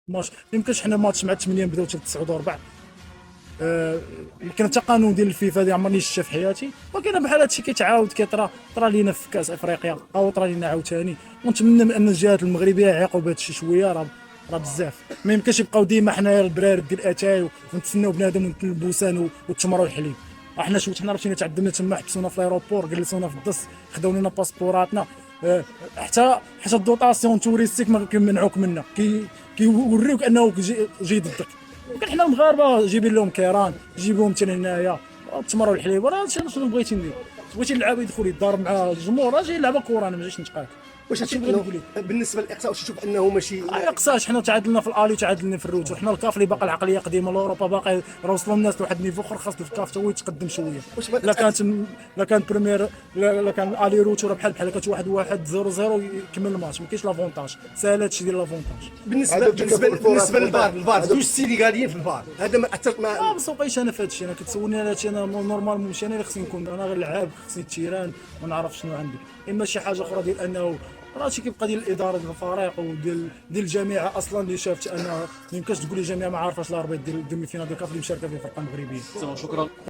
ماتش ما يمكنش حنا ماتش مع 8 نبداو حتى 9 وربع. يمكن حتى قانون ديال الفيفا هذه عمرني شفتها في حياتي، ولكن بحال هادشي كيتعاود طرا لينا في كاس افريقيا او طرا لينا عاوتاني. ونتمنى من ان الجهات المغربيه يعيقوا بهذا الشيء شويه، راه بزاف. ما يمكنش يبقاو ديما حنايا البرارد ديال الاتاي ونتسناو بنادم والبوسان والتمر والحليب. حنا شوت حنا راه مشينا تعذبنا تما، حبسونا في الايروبور، جلسونا في الدس، خداو لنا باسبوراتنا. حتى الدوطاسيون توريستيك ما كيمنعوك منها، كيوريوك انه جي ضدك. ولكن حنا المغاربه جايبين لهم كيران، جيبوهم حتى لهنايا التمر والحليب. راه شنو بغيتي ندير؟ بغيتي اللعاب يدخل يتضارب مع الجمهور، راه جاي يلعب كره، انا ما جايش نتقاتل. واش هادشي تشوف اللي بغيت نقول لك. بالنسبه للاقصاء واش تشوف انه ماشي اقصاش حنا تعادلنا في الالي وتعادلنا في الروت، وحنا الكاف اللي باقي العقليه قديمه لاوروبا، باقي راه وصلوا الناس لواحد النيفو اخر، خاص الكاف تا هو يتقدم شويه. واش ما لا كان بريمير، لا كان الالي روت راه بحال كانت 1-1 0-0 يكمل الماتش، ما كاينش لافونتاج، ساهل هادشي ديال لافونتاج. بالنسبه للفار زوج السينيغاليين في الفار، هذا ما اثرت ما ما سوقيش انا في هادشي. انا كتسولني على هادشي، انا نورمال ماشي انا اللي خصني نكون، انا غير لعاب، خصني التيران ما نعرف شنو عندي. اما شي حاجه اخرى ديال انه راه هادشي كيبقى ديال الاداره ديال الفريق وديال الجامعه اصلا، اللي شافت انه ما يمكنش تقول لي جامعه ما عارفاش الاربيط ديال الدومي فينال ديال الكاف اللي مشاركه فيه فرقه مغربيه. شكرا.